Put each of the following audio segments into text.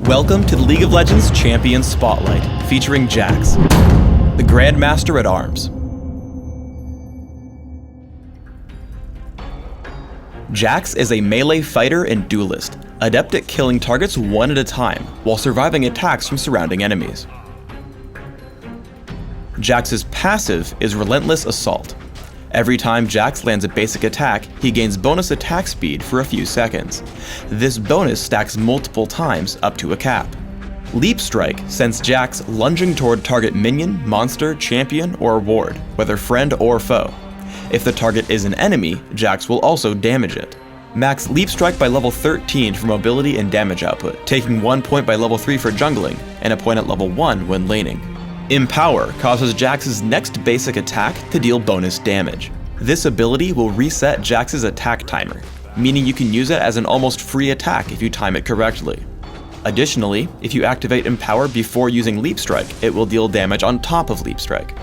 Welcome to the League of Legends Champion Spotlight, featuring Jax, the Grandmaster at Arms. Jax is a melee fighter and duelist, adept at killing targets one at a time, while surviving attacks from surrounding enemies. Jax's passive is Relentless Assault. Every time Jax lands a basic attack, he gains bonus attack speed for a few seconds. This bonus stacks multiple times up to a cap. Leap Strike sends Jax lunging toward target minion, monster, champion, or ward, whether friend or foe. If the target is an enemy, Jax will also damage it. Max Leap Strike by level 13 for mobility and damage output, taking 1 point by level 3 for jungling, and a point at level 1 when laning. Empower causes Jax's next basic attack to deal bonus damage. This ability will reset Jax's attack timer, meaning you can use it as an almost free attack if you time it correctly. Additionally, if you activate Empower before using Leap Strike, it will deal damage on top of Leap Strike.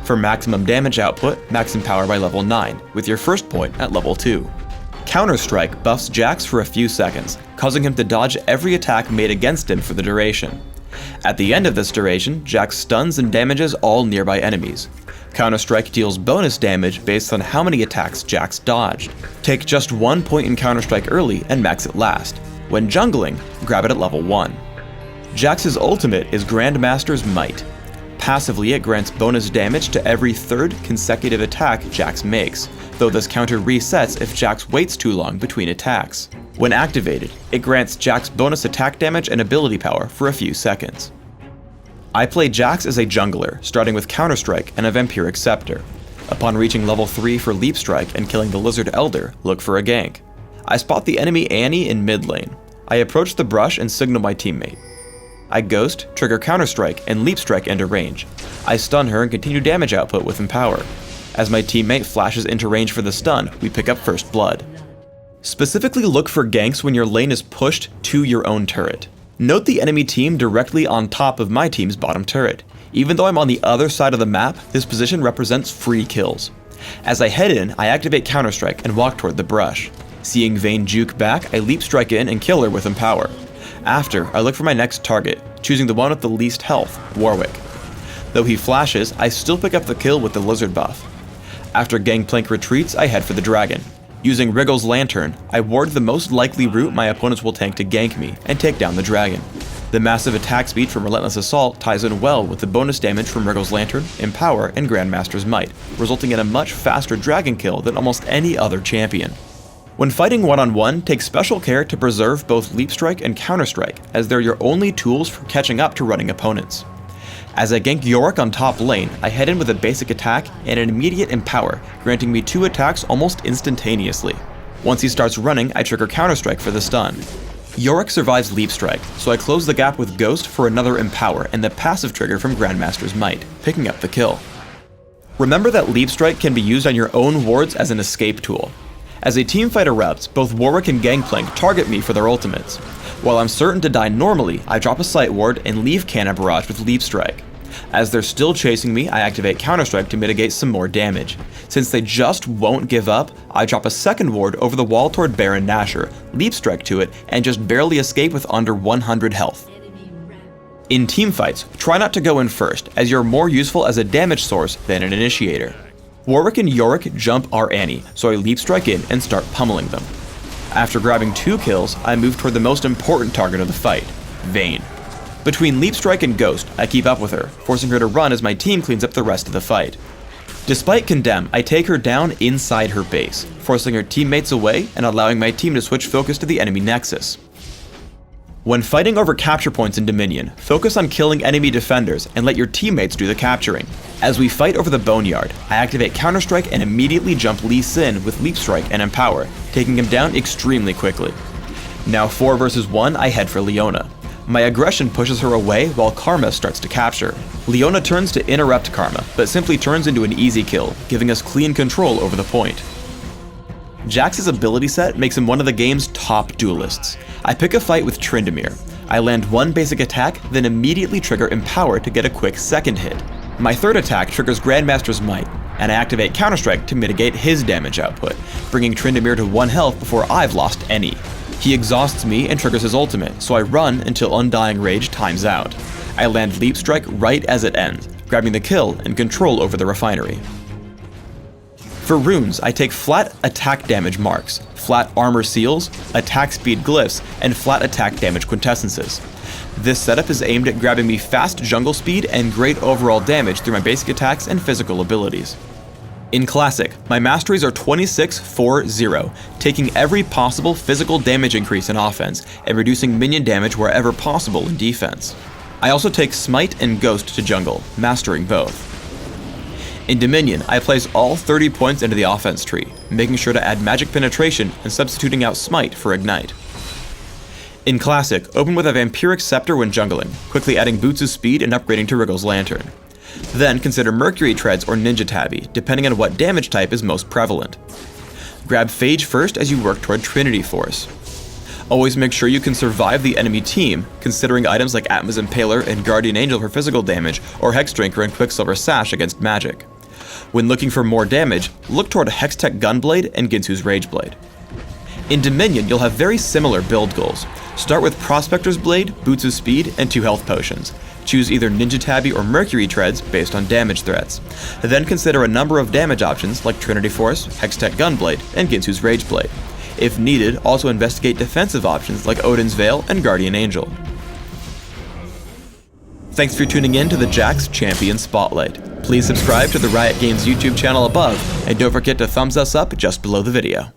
For maximum damage output, max Empower by level 9, with your first point at level 2. Counter Strike buffs Jax for a few seconds, causing him to dodge every attack made against him for the duration. At the end of this duration, Jax stuns and damages all nearby enemies. Counter-Strike deals bonus damage based on how many attacks Jax dodged. Take just 1 point in Counter-Strike early and max it last. When jungling, grab it at level 1. Jax's ultimate is Grandmaster's Might. Passively, it grants bonus damage to every third consecutive attack Jax makes, though this counter resets if Jax waits too long between attacks. When activated, it grants Jax bonus attack damage and ability power for a few seconds. I play Jax as a jungler, starting with Counter-Strike and a Vampiric Scepter. Upon reaching level 3 for Leap Strike and killing the Lizard Elder, look for a gank. I spot the enemy Annie in mid lane. I approach the brush and signal my teammate. I Ghost, trigger Counter-Strike, and Leap Strike into range. I stun her and continue damage output with Empower. As my teammate flashes into range for the stun, we pick up First Blood. Specifically look for ganks when your lane is pushed to your own turret. Note the enemy team directly on top of my team's bottom turret. Even though I'm on the other side of the map, this position represents free kills. As I head in, I activate Counter-Strike and walk toward the brush. Seeing Vayne juke back, I Leap Strike in and kill her with Empower. After, I look for my next target, choosing the one with the least health, Warwick. Though he flashes, I still pick up the kill with the Lizard buff. After Gangplank retreats, I head for the dragon. Using Wriggle's Lantern, I ward the most likely route my opponents will tank to gank me and take down the dragon. The massive attack speed from Relentless Assault ties in well with the bonus damage from Wriggle's Lantern, Empower, and Grandmaster's Might, resulting in a much faster dragon kill than almost any other champion. When fighting one-on-one, take special care to preserve both Leap Strike and Counter Strike, as they're your only tools for catching up to running opponents. As I gank Yorick on top lane, I head in with a basic attack and an immediate Empower, granting me 2 attacks almost instantaneously. Once he starts running, I trigger Counter-Strike for the stun. Yorick survives Leap Strike, so I close the gap with Ghost for another Empower and the passive trigger from Grandmaster's Might, picking up the kill. Remember that Leap Strike can be used on your own wards as an escape tool. As a teamfight erupts, both Warwick and Gangplank target me for their ultimates. While I'm certain to die normally, I drop a Sight Ward and leave Cannon Barrage with Leap Strike. As they're still chasing me, I activate Counter Strike to mitigate some more damage. Since they just won't give up, I drop a second ward over the wall toward Baron Nashor, Leap Strike to it, and just barely escape with under 100 health. In teamfights, try not to go in first, as you're more useful as a damage source than an initiator. Warwick and Yorick jump our Annie, so I Leap Strike in and start pummeling them. After grabbing 2 kills, I move toward the most important target of the fight, Vayne. Between Leap Strike and Ghost, I keep up with her, forcing her to run as my team cleans up the rest of the fight. Despite Condemn, I take her down inside her base, forcing her teammates away and allowing my team to switch focus to the enemy nexus. When fighting over capture points in Dominion, focus on killing enemy defenders and let your teammates do the capturing. As we fight over the Boneyard, I activate Counter-Strike and immediately jump Lee Sin with Leap Strike and Empower, taking him down extremely quickly. Now 4 versus 1, I head for Leona. My aggression pushes her away while Karma starts to capture. Leona turns to interrupt Karma, but simply turns into an easy kill, giving us clean control over the point. Jax's ability set makes him one of the game's top duelists. I pick a fight with Tryndamere. I land 1 basic attack, then immediately trigger Empower to get a quick second hit. My third attack triggers Grandmaster's Might, and I activate Counter Strike to mitigate his damage output, bringing Tryndamere to 1 health before I've lost any. He exhausts me and triggers his ultimate, so I run until Undying Rage times out. I land Leap Strike right as it ends, grabbing the kill and control over the refinery. For runes, I take flat attack damage marks, flat armor seals, attack speed glyphs, and flat attack damage quintessences. This setup is aimed at grabbing me fast jungle speed and great overall damage through my basic attacks and physical abilities. In Classic, my masteries are 26-4-0, taking every possible physical damage increase in offense and reducing minion damage wherever possible in defense. I also take Smite and Ghost to jungle, mastering both. In Dominion, I place all 30 points into the offense tree, making sure to add magic penetration and substituting out Smite for Ignite. In Classic, open with a Vampiric Scepter when jungling, quickly adding Boots of Speed and upgrading to Wriggle's Lantern. Then consider Mercury Treads or Ninja Tabby, depending on what damage type is most prevalent. Grab Phage first as you work toward Trinity Force. Always make sure you can survive the enemy team, considering items like Atma's Impaler and Guardian Angel for physical damage, or Hex Drinker and Quicksilver Sash against magic. When looking for more damage, look toward Hextech Gunblade and Ginsu's Rageblade. In Dominion, you'll have very similar build goals. Start with Prospector's Blade, Boots of Speed, and 2 health potions. Choose either Ninja Tabby or Mercury Treads based on damage threats. Then consider a number of damage options like Trinity Force, Hextech Gunblade, and Ginsu's Rageblade. If needed, also investigate defensive options like Odin's Veil and Guardian Angel. Thanks for tuning in to the Jax Champion Spotlight. Please subscribe to the Riot Games YouTube channel above, and don't forget to thumbs us up just below the video.